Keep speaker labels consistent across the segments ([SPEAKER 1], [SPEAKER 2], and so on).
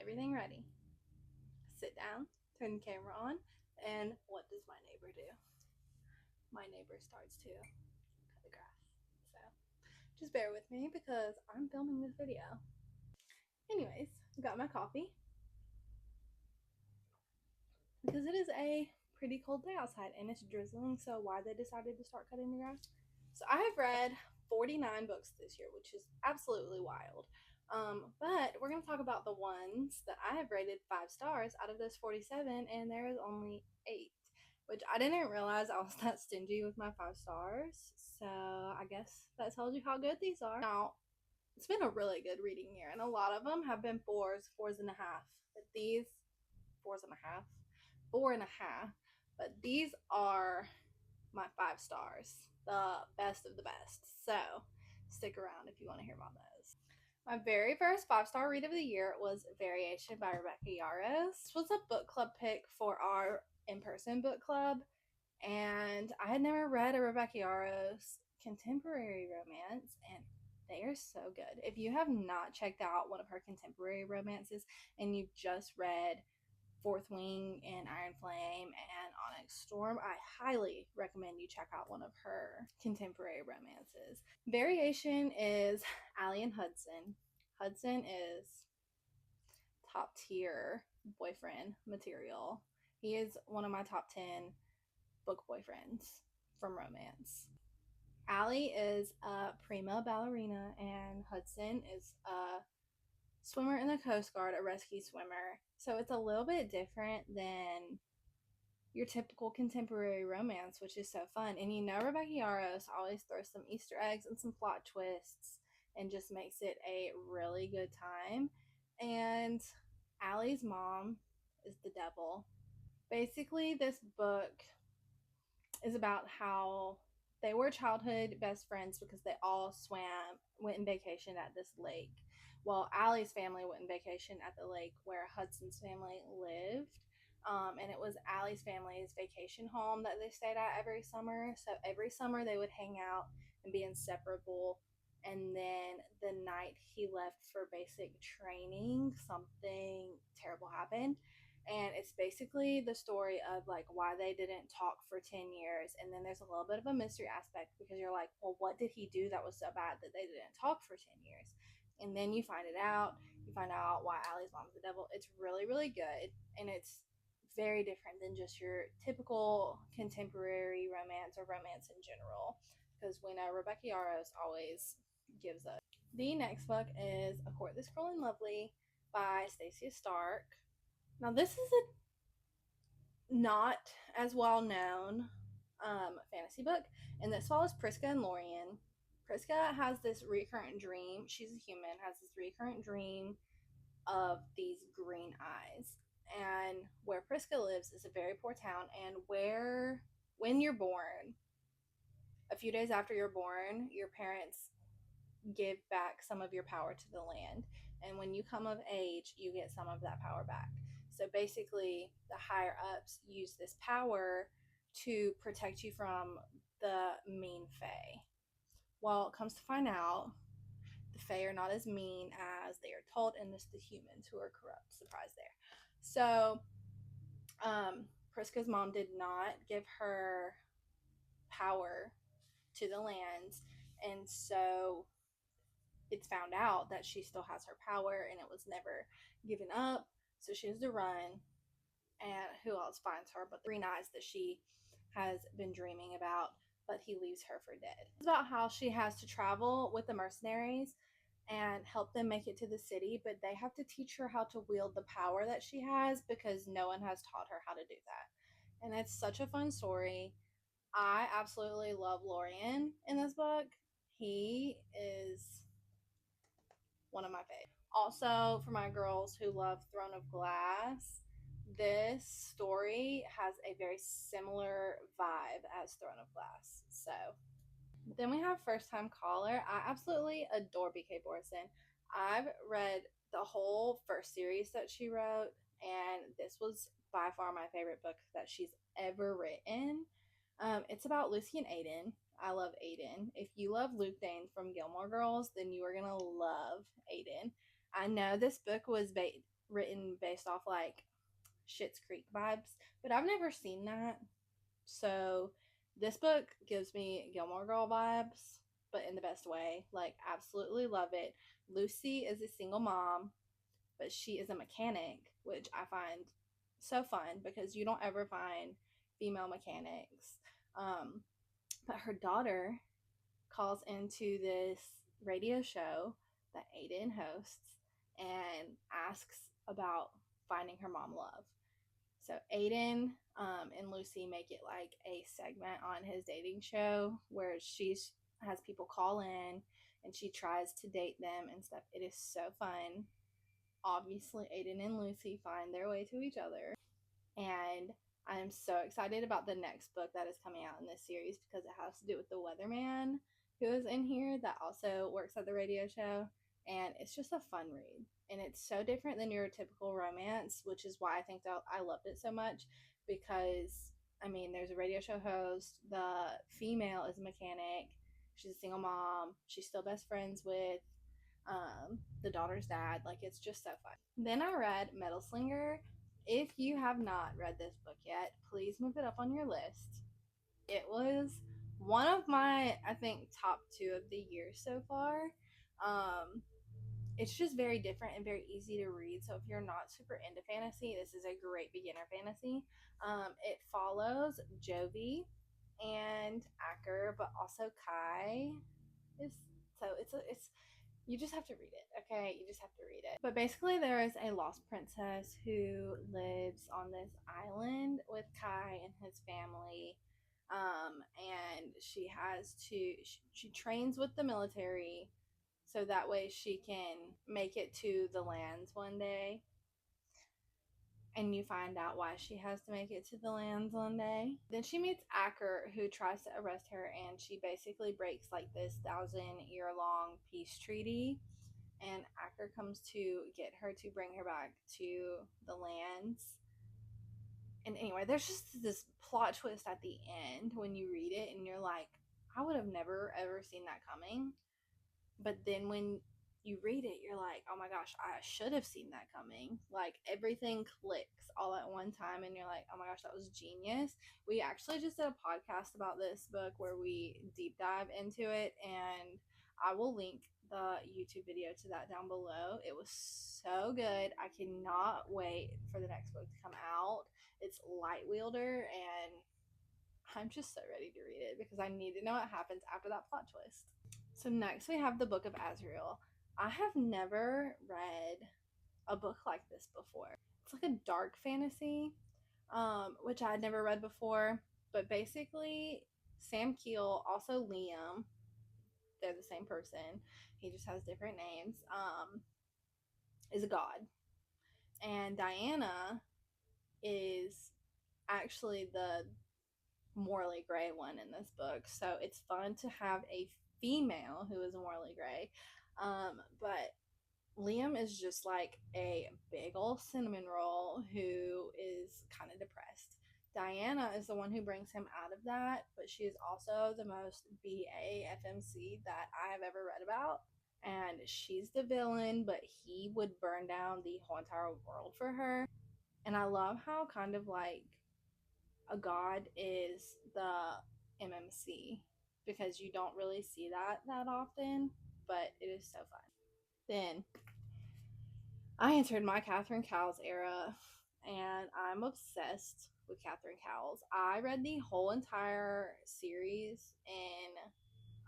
[SPEAKER 1] everything ready. Sit down, turn the camera on, and what does my neighbor do? My neighbor starts to cut the grass. So just bear with me because I'm filming this video. Anyways, got my coffee because it is a pretty cold day outside and it's drizzling. So why they decided to start cutting the grass? So I have read 49 books this year, which is absolutely wild. But we're going to talk about the ones that I have rated 5 stars out of those 47, and there is only 8, which I didn't realize I was that stingy with my 5 stars. So I guess that tells you how good these are. Now, it's been a really good reading year, and a lot of them have been fours and a half. But these, fours and a half, 4.5. But these are my 5 stars, the best of the best. So stick around if you want to hear about those. My very first 5-star read of the year was Variation by Rebecca Yarros. This was a book club pick for our in-person book club, and I had never read a Rebecca Yarros contemporary romance, and they are so good. If you have not checked out one of her contemporary romances and you've just read Fourth Wing and Iron Flame and Onyx Storm, I highly recommend you check out one of her contemporary romances. Variation is Allie and Hudson. Hudson is top tier boyfriend material. He is one of my top 10 book boyfriends from romance. Allie is a prima ballerina and Hudson is a swimmer in the Coast Guard, a rescue swimmer. So it's a little bit different than your typical contemporary romance, which is so fun. And you know, Rebecca Yarros always throws some Easter eggs and some plot twists and just makes it a really good time. And Allie's mom is the devil. Basically, this book is about how they were childhood best friends because they all went on vacation at this lake. Well, Allie's family went on vacation at the lake where Hudson's family lived. And it was Allie's family's vacation home that they stayed at every summer. So every summer they would hang out and be inseparable. And then the night he left for basic training, something terrible happened. And it's basically the story of like why they didn't talk for 10 years. And then there's a little bit of a mystery aspect because you're like, well, what did he do that was so bad that they didn't talk for 10 years? And then you find it out. You find out why Allie's mom's the devil. It's really, really good. And it's very different than just your typical contemporary romance or romance in general. Because we know Rebecca Yarros always gives us. The next book is A Court This Cruel and Lovely by Stacia Stark. Now, this is a not as well known fantasy book, and this follows Priska and Lorien. Priska has this recurrent dream. She's a human, has this recurrent dream of these green eyes. And where Priska lives is a very poor town, and when you're born, a few days after you're born, your parents give back some of your power to the land. And when you come of age, you get some of that power back. So basically, the higher ups use this power to protect you from the mean Fae. Well, it comes to find out, the Fae are not as mean as they are told, and it's the humans who are corrupt. Surprise there. So, Priska's mom did not give her power to the lands, and so it's found out that she still has her power and it was never given up. So she has to run, and who else finds her but the green eyes that she has been dreaming about, but he leaves her for dead. It's about how she has to travel with the mercenaries and help them make it to the city, but they have to teach her how to wield the power that she has because no one has taught her how to do that. And it's such a fun story. I absolutely love Lorien in this book. He is one of my favorites. Also, for my girls who love Throne of Glass, this story has a very similar vibe as Throne of Glass. So, then we have First Time Caller. I absolutely adore BK Borson. I've read the whole first series that she wrote, and this was by far my favorite book that she's ever written. It's about Lucy and Aiden. I love Aiden. If you love Luke Dane from Gilmore Girls, then you are going to love Aiden. I know this book was written based off like Schitt's Creek vibes, but I've never seen that. So this book gives me Gilmore Girl vibes, but in the best way. Like, absolutely love it. Lucy is a single mom, but she is a mechanic, which I find so fun because you don't ever find female mechanics. Um, but her daughter calls into this radio show that Aiden hosts and asks about finding her mom love. So Aiden and Lucy make it like a segment on his dating show where she has people call in and she tries to date them and stuff. It is so fun. Obviously, Aiden and Lucy find their way to each other. And I am so excited about the next book that is coming out in this series because it has to do with the weatherman who is in here that also works at the radio show. And it's just a fun read. And it's so different than your typical romance, which is why I think that I loved it so much. Because, I mean, there's a radio show host, the female is a mechanic, she's a single mom, she's still best friends with the daughter's dad. Like, it's just so fun. Then I read Metal Slinger. If you have not read this book yet, please move it up on your list. It was one of my, I think, top 2 of the year so far. It's just very different and very easy to read. So if you're not super into fantasy, this is a great beginner fantasy. It follows Jovi and Acker, but also Kai is so it's you just have to read it, okay? You just have to read it. But basically, there is a lost princess who lives on this island with Kai and his family. And she has to, she trains with the military so that way she can make it to the lands one day. And you find out why she has to make it to the lands one day. Then she meets Acker, who tries to arrest her, and she basically breaks like this 1,000-year-long peace treaty. And Acker comes to get her to bring her back to the lands. And anyway, there's just this plot twist at the end when you read it, and you're like, I would have never ever seen that coming. But then when you read it, you're like, oh my gosh, I should have seen that coming. Like, everything clicks all at one time, and you're like, oh my gosh, that was genius. We actually just did a podcast about this book where we deep dive into it, and I will link the YouTube video to that down below. It was so good. I cannot wait for the next book to come out. It's Light Wielder, and I'm just so ready to read it because I need to know what happens after that plot twist. So next we have the Book of Azrael. I have never read a book like this before. It's like a dark fantasy, which I had never read before. But basically, Sam Keel, also Liam, they're the same person. He just has different names. Is a god, and Diana is actually the morally gray one in this book. So it's fun to have a female who is morally gray. But Liam is just like a big old cinnamon roll who is kind of depressed. Diana is the one who brings him out of that, but she is also the most BA FMC that I have ever read about. And she's the villain, but he would burn down the whole entire world for her. And I love how kind of like a god is the MMC because you don't really see that often, but it is so fun. Then I entered my Catherine Cowles era, and I'm obsessed with Catherine Cowles. I read the whole entire series in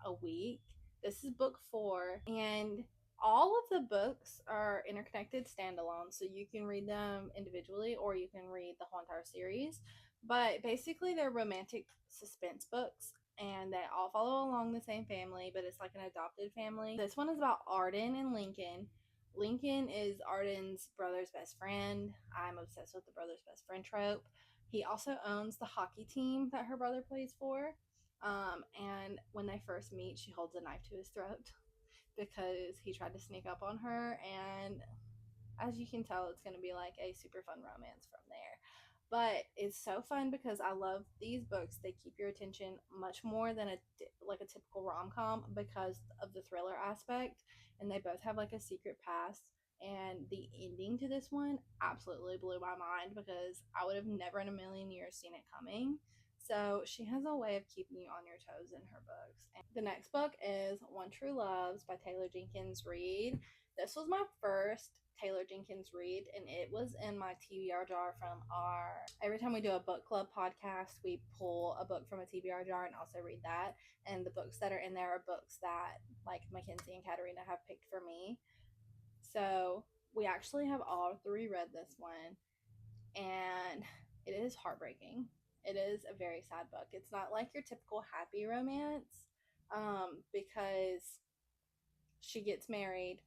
[SPEAKER 1] a week. This is book 4, and all of the books are interconnected standalone, so you can read them individually or you can read the whole entire series. But basically, they're romantic suspense books, and they all follow along the same family, but it's like an adopted family. This one is about Arden and Lincoln. Lincoln is Arden's brother's best friend. I'm obsessed with the brother's best friend trope. He also owns the hockey team that her brother plays for. And when they first meet, she holds a knife to his throat because he tried to sneak up on her. And as you can tell, it's going to be like a super fun romance from there. But it's so fun because I love these books. They keep your attention much more than a typical rom-com because of the thriller aspect. And they both have like a secret past. And the ending to this one absolutely blew my mind because I would have never in a million years seen it coming. So she has a way of keeping you on your toes in her books. And the next book is One True Loves by Taylor Jenkins Reid. This was my first Taylor Jenkins Reid, and it was in my TBR jar from our. Every time we do a book club podcast, we pull a book from a TBR jar and also read that. And the books that are in there are books that like Mackenzie and Katerina have picked for me. So we actually have all three read this one, and it is heartbreaking. It is a very sad book. It's not like your typical happy romance, because she gets married,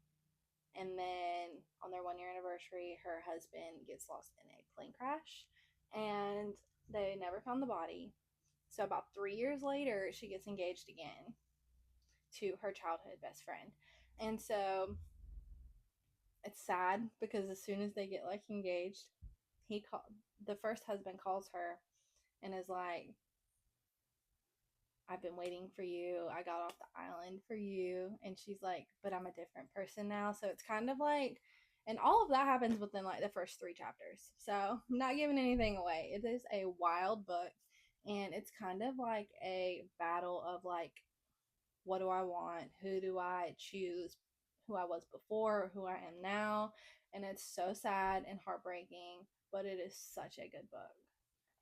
[SPEAKER 1] and then on their 1 year anniversary, her husband gets lost in a plane crash, and they never found the body. So about 3 years later, she gets engaged again to her childhood best friend, and so it's sad because as soon as they get like engaged, the first husband calls her and is like, I've been waiting for you. I got off the island for you. And she's like, but I'm a different person now. So it's kind of like, and all of that happens within like the first 3 chapters. So I'm not giving anything away. It is a wild book. And it's kind of like a battle of like, what do I want? Who do I choose? Who I was before, who I am now. And it's so sad and heartbreaking, but it is such a good book.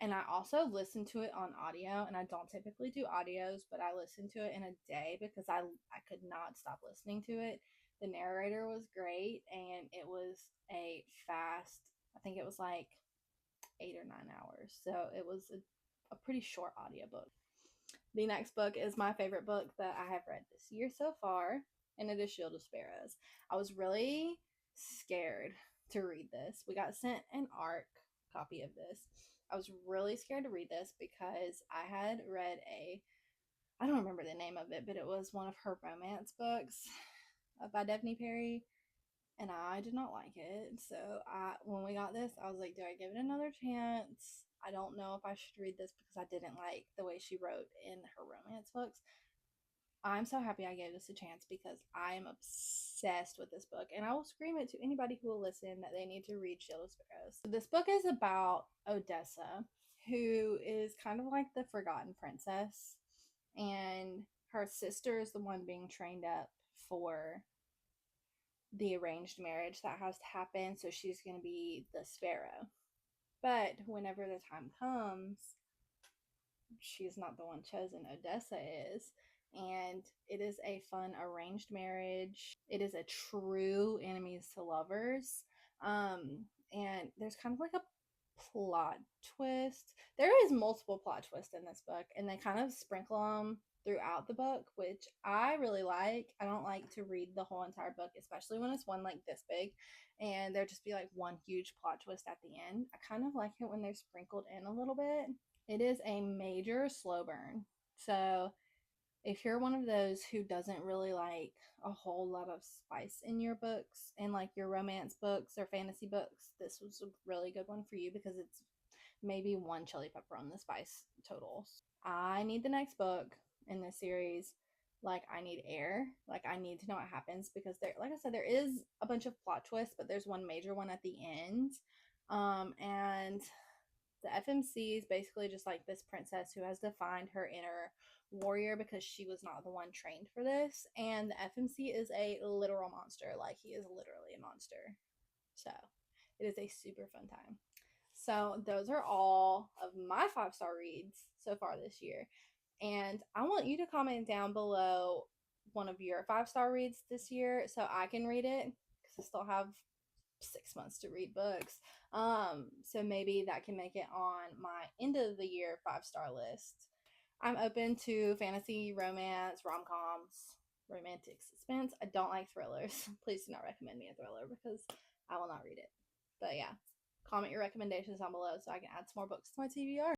[SPEAKER 1] And I also listened to it on audio, and I don't typically do audios, but I listened to it in a day because I could not stop listening to it. The narrator was great, and it was a fast, I think it was like 8 or 9 hours. So it was a pretty short audiobook. The next book is my favorite book that I have read this year so far, and it is Shield of Sparrows. I was really scared to read this. We got sent an ARC copy of this. I was really scared to read this because I had read I don't remember the name of it, but it was one of her romance books by Daphne Perry, and I did not like it. So when we got this, I was like, do I give it another chance? I don't know if I should read this because I didn't like the way she wrote in her romance books. I'm so happy I gave this a chance because I am obsessed with this book, and I will scream it to anybody who will listen that they need to read Shield of Sparrows. So this book is about Odessa, who is kind of like the forgotten princess, and her sister is the one being trained up for the arranged marriage that has happened, so she's going to be the sparrow. But whenever the time comes, she's not the one chosen. Odessa is. And it is a fun arranged marriage. It is a true enemies to lovers. And there's kind of like a plot twist. There is multiple plot twists in this book, and they kind of sprinkle them throughout the book, which I really like. I don't like to read the whole entire book, especially when it's one like this big and there just be like one huge plot twist at the end. I kind of like it when they're sprinkled in a little bit. It is a major slow burn. So if you're one of those who doesn't really like a whole lot of spice in your books and like your romance books or fantasy books, this was a really good one for you because it's maybe one chili pepper on the spice total. I need the next book in this series. Like, I need air. Like, I need to know what happens because there, like I said, there is a bunch of plot twists, but there's one major one at the end. And the FMC is basically just like this princess who has defined her inner warrior because she was not the one trained for this. And the FMC is a literal monster. Like, he is literally a monster. So it is a super fun time. So those are all of my 5-star reads so far this year. And I want you to comment down below one of your 5-star reads this year so I can read it because I still have 6 months to read books. So maybe that can make it on my end of the year 5-star list. I'm open to fantasy, romance, rom-coms, romantic suspense. I don't like thrillers. Please do not recommend me a thriller because I will not read it. But yeah, comment your recommendations down below so I can add some more books to my TBR.